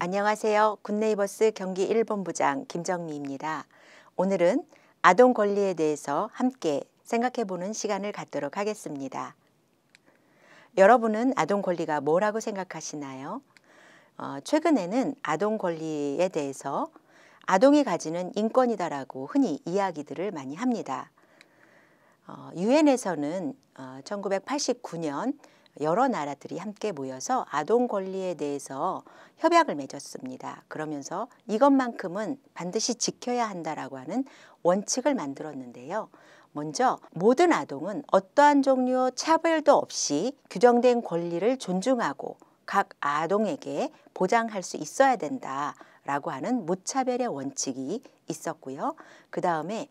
안녕하세요. 굿네이버스 경기 1본부장 김정미입니다. 오늘은 아동 권리에 대해서 함께 생각해보는 시간을 갖도록 하겠습니다. 여러분은 아동 권리가 뭐라고 생각하시나요? 최근에는 아동 권리에 대해서 아동이 가지는 인권이다라고 흔히 이야기들을 많이 합니다. 유엔에서는 1989년 여러 나라들이 함께 모여서 아동 권리에 대해서 협약을 맺었습니다. 그러면서 이것만큼은 반드시 지켜야 한다라고 하는 원칙을 만들었는데요. 먼저 모든 아동은 어떠한 종류 차별도 없이 규정된 권리를 존중하고 각 아동에게 보장할 수 있어야 된다라고 하는 무차별의 원칙이 있었고요. 그 다음에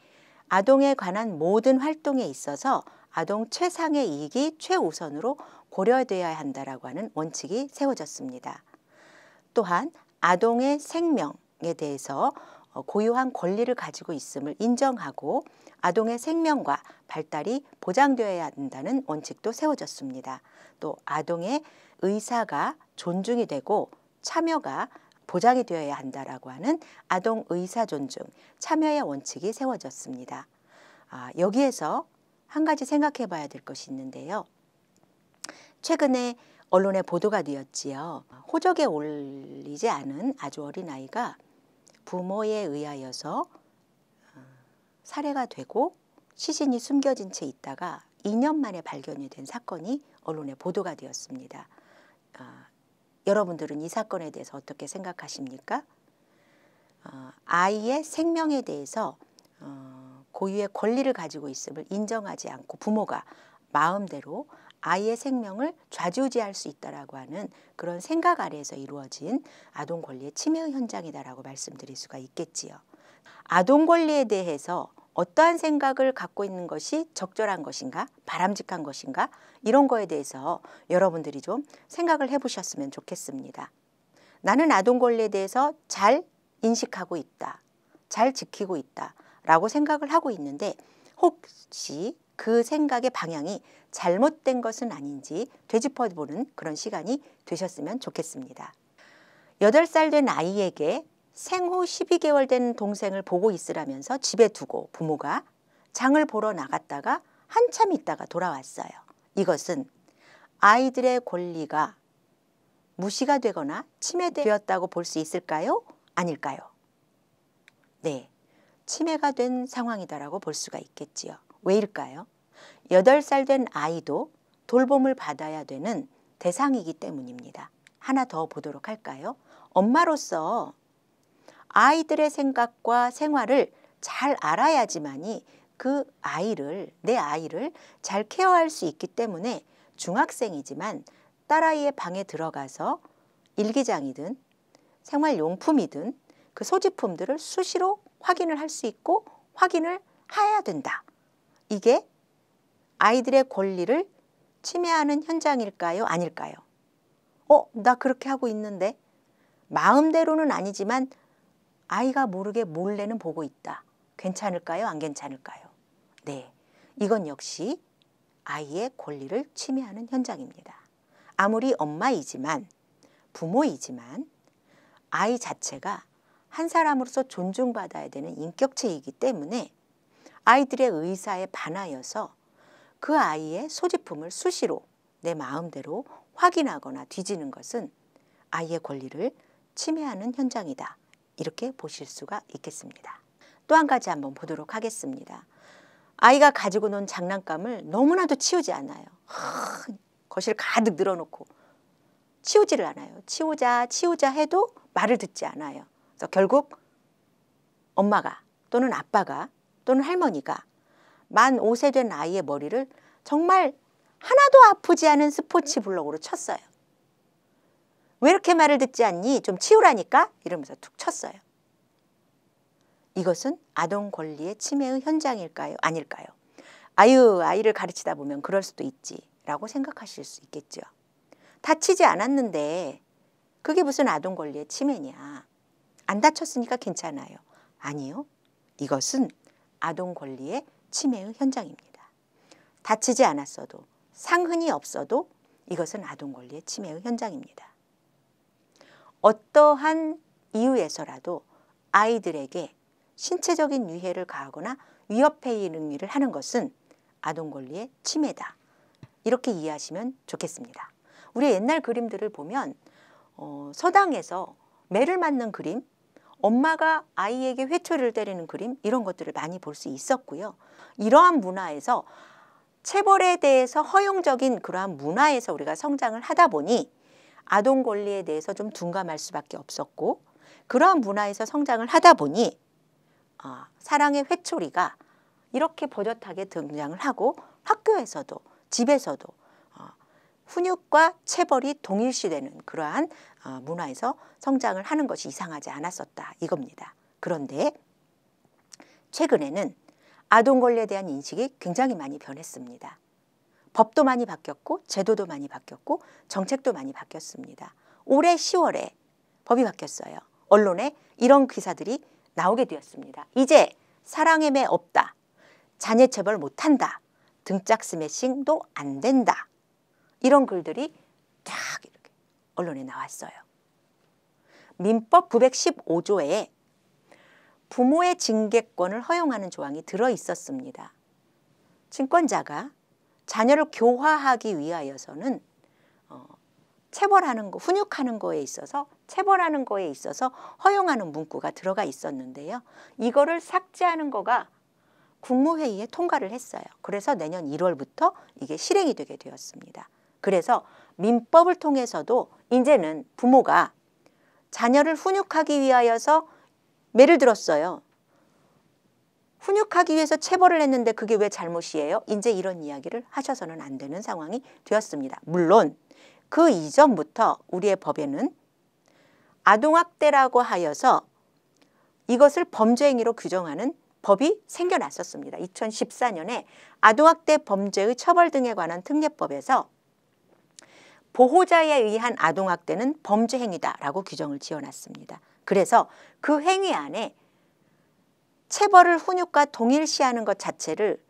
아동에 관한 모든 활동에 있어서 아동 최상의 이익이 최우선으로 고려되어야 한다라고 하는 원칙이 세워졌습니다. 또한 아동의 생명에 대해서 고유한 권리를 가지고 있음을 인정하고 아동의 생명과 발달이 보장되어야 한다는 원칙도 세워졌습니다. 또 아동의 의사가 존중이 되고 참여가 보장이 되어야 한다라고 하는 아동 의사 존중, 참여의 원칙이 세워졌습니다. 여기에서 한 가지 생각해 봐야 될 것이 있는데요. 최근에 언론에 보도가 되었지요. 호적에 올리지 않은 아주 어린 아이가 부모에 의하여서 살해가 되고 시신이 숨겨진 채 있다가 2년 만에 발견이 된 사건이 언론에 보도가 되었습니다. 여러분들은 이 사건에 대해서 어떻게 생각하십니까? 아이의 생명에 대해서 고유의 권리를 가지고 있음을 인정하지 않고 부모가 마음대로 아이의 생명을 좌지우지할 수 있다라고 하는 그런 생각 아래에서 이루어진 아동 권리의 침해 현장이다라고 말씀드릴 수가 있겠지요. 아동 권리에 대해서 어떠한 생각을 갖고 있는 것이 적절한 것인가, 바람직한 것인가, 이런 거에 대해서 여러분들이 좀 생각을 해보셨으면 좋겠습니다. 나는 아동 권리에 대해서 잘 인식하고 있다, 잘 지키고 있다 라고 생각을 하고 있는데 혹시 그 생각의 방향이 잘못된 것은 아닌지 되짚어보는 그런 시간이 되셨으면 좋겠습니다. 8살 된 아이에게 생후 12개월 된 동생을 보고 있으라면서 집에 두고 부모가 장을 보러 나갔다가 한참 있다가 돌아왔어요. 이것은 아이들의 권리가 무시가 되거나 침해되었다고 볼 수 있을까요? 아닐까요? 네, 침해가 된 상황이다라고 볼 수가 있겠지요. 왜일까요? 8살 된 아이도 돌봄을 받아야 되는 대상이기 때문입니다. 하나 더 보도록 할까요? 엄마로서 아이들의 생각과 생활을 잘 알아야지만이 그 아이를, 내 아이를 잘 케어할 수 있기 때문에 중학생이지만 딸아이의 방에 들어가서 일기장이든 생활용품이든 그 소지품들을 수시로 확인을 할 수 있고 확인을 해야 된다. 이게 아이들의 권리를 침해하는 현장일까요? 아닐까요? 나 그렇게 하고 있는데 마음대로는 아니지만 아이가 모르게 몰래는 보고 있다. 괜찮을까요? 안 괜찮을까요? 네, 이건 역시 아이의 권리를 침해하는 현장입니다. 아무리 엄마이지만 부모이지만 아이 자체가 한 사람으로서 존중받아야 되는 인격체이기 때문에 아이들의 의사에 반하여서 그 아이의 소지품을 수시로 내 마음대로 확인하거나 뒤지는 것은 아이의 권리를 침해하는 현장이다. 이렇게 보실 수가 있겠습니다. 또 한 가지 한번 보도록 하겠습니다. 아이가 가지고 논 장난감을 너무나도 치우지 않아요. 거실 가득 늘어놓고 치우지를 않아요. 치우자 해도 말을 듣지 않아요. 그래서 결국 엄마가 또는 아빠가 또는 할머니가 만 5세 된 아이의 머리를 정말 하나도 아프지 않은 스포츠 블록으로 쳤어요. 왜 이렇게 말을 듣지 않니? 좀 치우라니까? 이러면서 툭 쳤어요. 이것은 아동 권리의 침해의 현장일까요? 아닐까요? 아이를 가르치다 보면 그럴 수도 있지 라고 생각하실 수 있겠죠. 다치지 않았는데 그게 무슨 아동 권리의 침해냐. 안 다쳤으니까 괜찮아요. 아니요. 이것은 아동 권리의 침해의 현장입니다. 다치지 않았어도 상흔이 없어도 이것은 아동 권리의 침해의 현장입니다. 어떠한 이유에서라도 아이들에게 신체적인 위해를 가하거나 위협해 있는 일을 하는 것은 아동 권리의 침해다. 이렇게 이해하시면 좋겠습니다. 우리 옛날 그림들을 보면 서당에서 매를 맞는 그림, 엄마가 아이에게 회초리를 때리는 그림, 이런 것들을 많이 볼 수 있었고요. 이러한 문화에서 체벌에 대해서 허용적인 그러한 문화에서 우리가 성장을 하다 보니 아동 권리에 대해서 좀 둔감할 수밖에 없었고, 그러한 문화에서 성장을 하다 보니 사랑의 회초리가 이렇게 버젓하게 등장을 하고 학교에서도 집에서도 훈육과 체벌이 동일시되는 그러한 문화에서 성장을 하는 것이 이상하지 않았었다, 이겁니다. 그런데 최근에는 아동 권리에 대한 인식이 굉장히 많이 변했습니다. 법도 많이 바뀌었고 제도도 많이 바뀌었고 정책도 많이 바뀌었습니다. 올해 10월에 법이 바뀌었어요. 언론에 이런 기사들이 나오게 되었습니다. 이제 사랑의 매 없다, 자녀 체벌 못한다, 등짝 스매싱도 안 된다, 이런 글들이 딱 이렇게 언론에 나왔어요. 민법 915조에 부모의 징계권을 허용하는 조항이 들어 있었습니다. 친권자가 자녀를 교화하기 위하여서는 체벌하는 거, 훈육하는 거에 있어서, 체벌하는 거에 있어서 허용하는 문구가 들어가 있었는데요. 이거를 삭제하는 거가 국무회의에 통과를 했어요. 그래서 내년 1월부터 이게 실행이 되게 되었습니다. 그래서 민법을 통해서도 이제는 부모가 자녀를 훈육하기 위하여서 매를 들었어요. 훈육하기 위해서 체벌을 했는데 그게 왜 잘못이에요? 이제 이런 이야기를 하셔서는 안 되는 상황이 되었습니다. 물론 그 이전부터 우리의 법에는 아동학대라고 하여서 이것을 범죄 행위로 규정하는 법이 생겨났었습니다. 2014년에 아동학대 범죄의 처벌 등에 관한 특례법에서 보호자에 의한 아동학대는 범죄 행위다라고 규정을 지어놨습니다. 그래서 그 행위 안에 체벌을 훈육과 동일시하는 것 자체를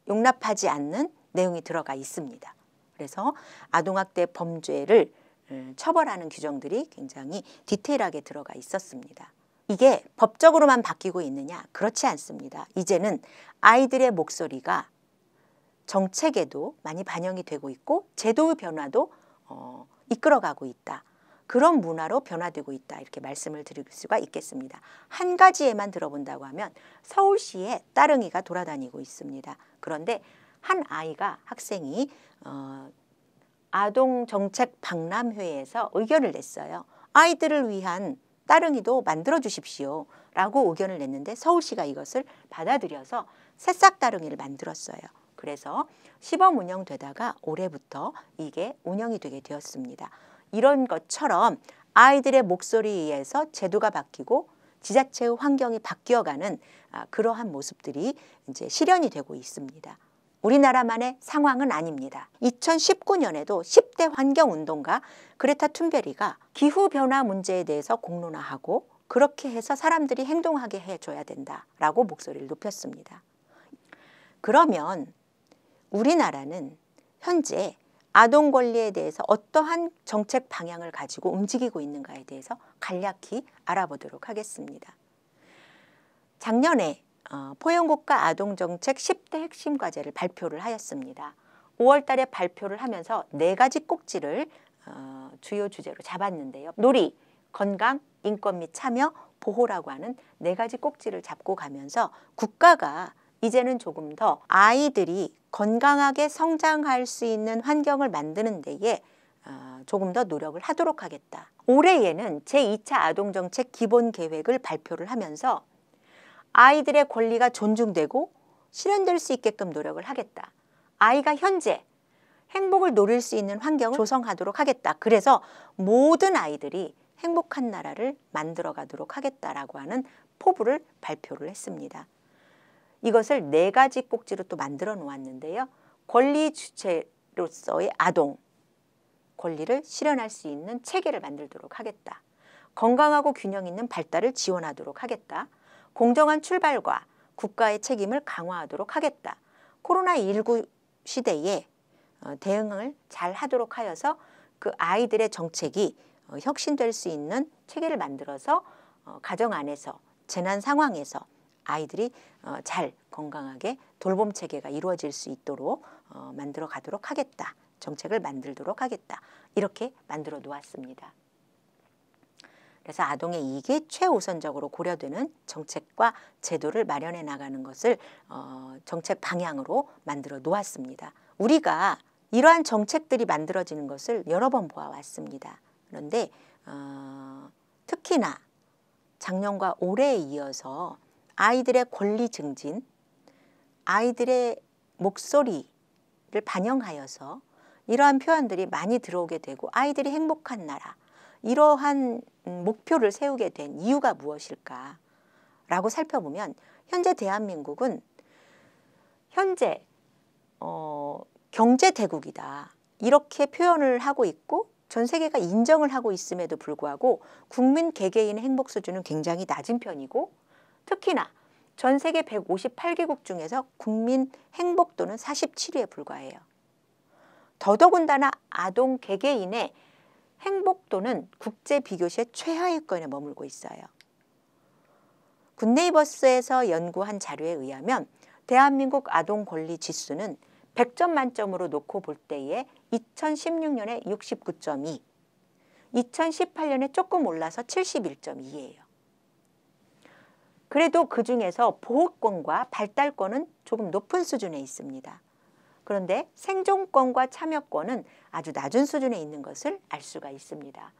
용납하지 않는 내용이 들어가 있습니다. 그래서 아동학대 범죄를 처벌하는 규정들이 굉장히 디테일하게 들어가 있었습니다. 이게 법적으로만 바뀌고 있느냐? 그렇지 않습니다. 이제는 아이들의 목소리가 정책에도 많이 반영이 되고 있고 제도의 변화도 이끌어가고 있다. 그런 문화로 변화되고 있다, 이렇게 말씀을 드릴 수가 있겠습니다. 한 가지에만 들어본다고 하면 서울시에 따릉이가 돌아다니고 있습니다. 그런데 한 아이가, 학생이 아동정책 박람회에서 의견을 냈어요. 아이들을 위한 따릉이도 만들어 주십시오 라고 의견을 냈는데 서울시가 이것을 받아들여서 새싹 따릉이를 만들었어요. 그래서 시범 운영되다가 올해부터 이게 운영이 되게 되었습니다. 이런 것처럼 아이들의 목소리에 의해서 제도가 바뀌고 지자체의 환경이 바뀌어가는 그러한 모습들이 이제 실현이 되고 있습니다. 우리나라만의 상황은 아닙니다. 2019년에도 10대 환경운동가 그레타 툰베리가 기후변화 문제에 대해서 공론화하고 그렇게 해서 사람들이 행동하게 해줘야 된다라고 목소리를 높였습니다. 그러면 우리나라는 현재 아동 권리에 대해서 어떠한 정책 방향을 가지고 움직이고 있는가에 대해서 간략히 알아보도록 하겠습니다. 작년에 포용국가 아동정책 10대 핵심 과제를 발표를 하였습니다. 5월 달에 발표를 하면서 4가지 꼭지를 주요 주제로 잡았는데요. 놀이, 건강, 인권 및 참여, 보호라고 하는 4가지 꼭지를 잡고 가면서 국가가 이제는 조금 더 아이들이 건강하게 성장할 수 있는 환경을 만드는 데에 조금 더 노력을 하도록 하겠다. 올해에는 제2차 아동정책 기본계획을 발표를 하면서 아이들의 권리가 존중되고 실현될 수 있게끔 노력을 하겠다. 아이가 현재 행복을 누릴 수 있는 환경을 조성하도록 하겠다. 그래서 모든 아이들이 행복한 나라를 만들어 가도록 하겠다라고 하는 포부를 발표를 했습니다. 이것을 4가지 꼭지로 또 만들어 놓았는데요. 권리 주체로서의 아동 권리를 실현할 수 있는 체계를 만들도록 하겠다. 건강하고 균형 있는 발달을 지원하도록 하겠다. 공정한 출발과 국가의 책임을 강화하도록 하겠다. 코로나19 시대에 대응을 잘 하도록 하여서 그 아이들의 정책이 혁신될 수 있는 체계를 만들어서 가정 안에서 재난 상황에서 아이들이 잘 건강하게 돌봄 체계가 이루어질 수 있도록 만들어 가도록 하겠다. 정책을 만들도록 하겠다. 이렇게 만들어 놓았습니다. 그래서 아동의 이익이 최우선적으로 고려되는 정책과 제도를 마련해 나가는 것을 정책 방향으로 만들어 놓았습니다. 우리가 이러한 정책들이 만들어지는 것을 여러 번 보아왔습니다. 그런데 특히나 작년과 올해에 이어서 아이들의 권리 증진, 아이들의 목소리를 반영하여서 이러한 표현들이 많이 들어오게 되고 아이들이 행복한 나라, 이러한 목표를 세우게 된 이유가 무엇일까라고 살펴보면 현재 대한민국은 현재 경제대국이다. 이렇게 표현을 하고 있고 전 세계가 인정을 하고 있음에도 불구하고 국민 개개인의 행복 수준은 굉장히 낮은 편이고 특히나 전 세계 158개국 중에서 국민 행복도는 47위에 불과해요. 더더군다나 아동 개개인의 행복도는 국제 비교시의 최하위권에 머물고 있어요. 굿네이버스에서 연구한 자료에 의하면 대한민국 아동 권리 지수는 100점 만점으로 놓고 볼 때에 2016년에 69.2, 2018년에 조금 올라서 71.2예요. 그래도 그중에서 보호권과 발달권은 조금 높은 수준에 있습니다. 그런데 생존권과 참여권은 아주 낮은 수준에 있는 것을 알 수가 있습니다.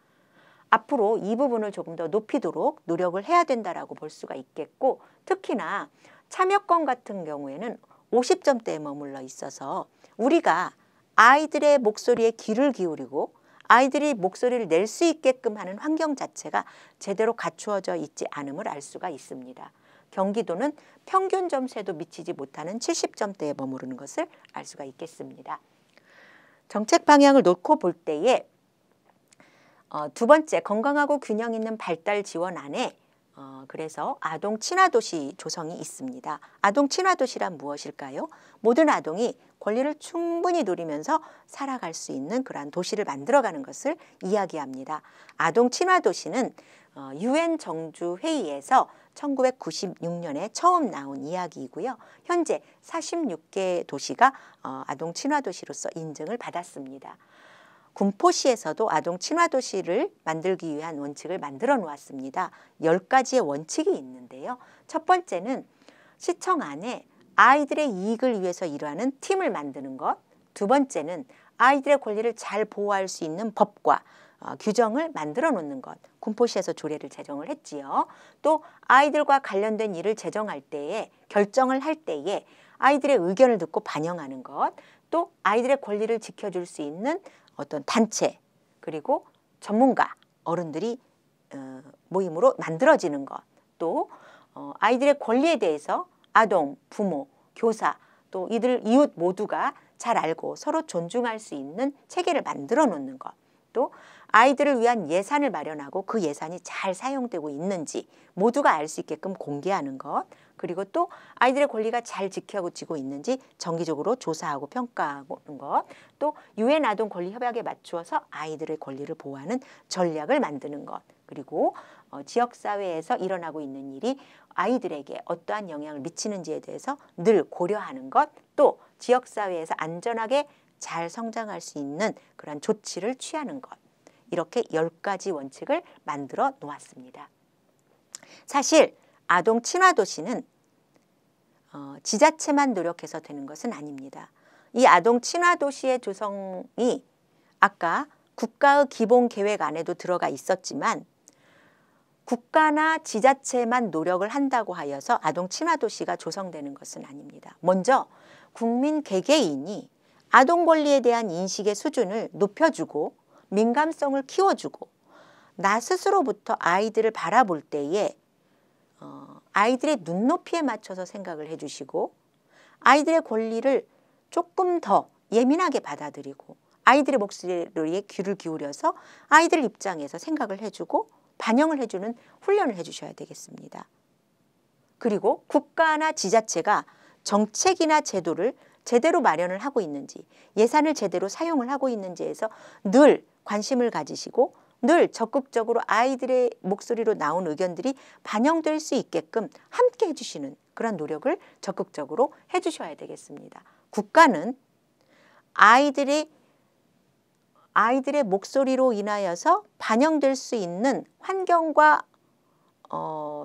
앞으로 이 부분을 조금 더 높이도록 노력을 해야 된다라고 볼 수가 있겠고 특히나 참여권 같은 경우에는 50점대에 머물러 있어서 우리가 아이들의 목소리에 귀를 기울이고 아이들이 목소리를 낼 수 있게끔 하는 환경 자체가 제대로 갖추어져 있지 않음을 알 수가 있습니다. 경기도는 평균 점수에도 미치지 못하는 70점대에 머무르는 것을 알 수가 있겠습니다. 정책 방향을 놓고 볼 때에 두 번째, 건강하고 균형 있는 발달 지원 안에 그래서 아동 친화도시 조성이 있습니다. 아동 친화도시란 무엇일까요? 모든 아동이 권리를 충분히 누리면서 살아갈 수 있는 그러한 도시를 만들어가는 것을 이야기합니다. 아동 친화도시는 UN 정주회의에서 1996년에 처음 나온 이야기이고요. 현재 46개 도시가 아동 친화도시로서 인증을 받았습니다. 군포시에서도 아동 친화도시를 만들기 위한 원칙을 만들어 놓았습니다. 10가지의 원칙이 있는데요. 첫 번째는 시청 안에 아이들의 이익을 위해서 일하는 팀을 만드는 것. 두 번째는 아이들의 권리를 잘 보호할 수 있는 법과 규정을 만들어 놓는 것. 군포시에서 조례를 제정을 했지요. 또 아이들과 관련된 일을 제정할 때에 결정을 할 때에 아이들의 의견을 듣고 반영하는 것. 또 아이들의 권리를 지켜줄 수 있는 어떤 단체 그리고 전문가 어른들이 모임으로 만들어지는 것. 또 아이들의 권리에 대해서 아동, 부모, 교사 또 이들 이웃 모두가 잘 알고 서로 존중할 수 있는 체계를 만들어 놓는 것. 또 아이들을 위한 예산을 마련하고 그 예산이 잘 사용되고 있는지 모두가 알 수 있게끔 공개하는 것. 그리고 또 아이들의 권리가 잘 지켜지고 있는지 정기적으로 조사하고 평가하는 것. 또 UN 아동 권리 협약에 맞추어서 아이들의 권리를 보호하는 전략을 만드는 것. 그리고 지역사회에서 일어나고 있는 일이 아이들에게 어떠한 영향을 미치는지에 대해서 늘 고려하는 것. 또 지역사회에서 안전하게 잘 성장할 수 있는 그런 조치를 취하는 것. 이렇게 10가지 원칙을 만들어 놓았습니다. 사실 아동 친화도시는 지자체만 노력해서 되는 것은 아닙니다. 이 아동 친화도시의 조성이 아까 국가의 기본계획 안에도 들어가 있었지만 국가나 지자체만 노력을 한다고 하여서 아동 친화도시가 조성되는 것은 아닙니다. 먼저 국민 개개인이 아동 권리에 대한 인식의 수준을 높여주고 민감성을 키워주고 나 스스로부터 아이들을 바라볼 때에 아이들의 눈높이에 맞춰서 생각을 해주시고 아이들의 권리를 조금 더 예민하게 받아들이고 아이들의 목소리에 귀를 기울여서 아이들 입장에서 생각을 해주고 반영을 해주는 훈련을 해주셔야 되겠습니다. 그리고 국가나 지자체가 정책이나 제도를 제대로 마련을 하고 있는지 예산을 제대로 사용을 하고 있는지에서 늘 관심을 가지시고 늘 적극적으로 아이들의 목소리로 나온 의견들이 반영될 수 있게끔 함께 해주시는 그런 노력을 적극적으로 해주셔야 되겠습니다. 국가는 아이들의 목소리로 인하여서 반영될 수 있는 환경과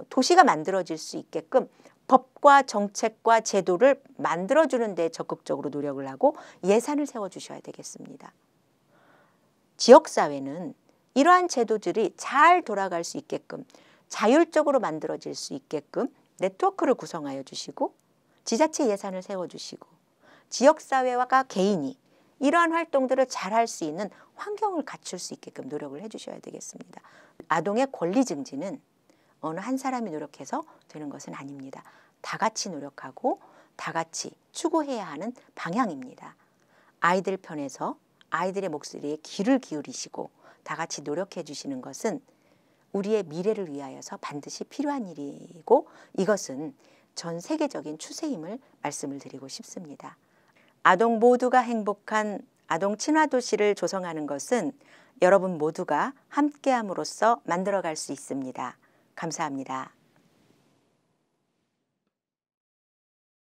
도시가 만들어질 수 있게끔 법과 정책과 제도를 만들어주는 데 적극적으로 노력을 하고 예산을 세워주셔야 되겠습니다. 지역사회는 이러한 제도들이 잘 돌아갈 수 있게끔 자율적으로 만들어질 수 있게끔 네트워크를 구성하여 주시고 지자체 예산을 세워주시고 지역사회와 개인이 이러한 활동들을 잘 할 수 있는 환경을 갖출 수 있게끔 노력을 해주셔야 되겠습니다. 아동의 권리 증진은 어느 한 사람이 노력해서 되는 것은 아닙니다. 다 같이 노력하고 다 같이 추구해야 하는 방향입니다. 아이들 편에서 아이들의 목소리에 귀를 기울이시고 다 같이 노력해 주시는 것은 우리의 미래를 위하여서 반드시 필요한 일이고 이것은 전 세계적인 추세임을 말씀을 드리고 싶습니다. 아동 모두가 행복한 아동 친화 도시를 조성하는 것은 여러분 모두가 함께함으로써 만들어갈 수 있습니다. 감사합니다.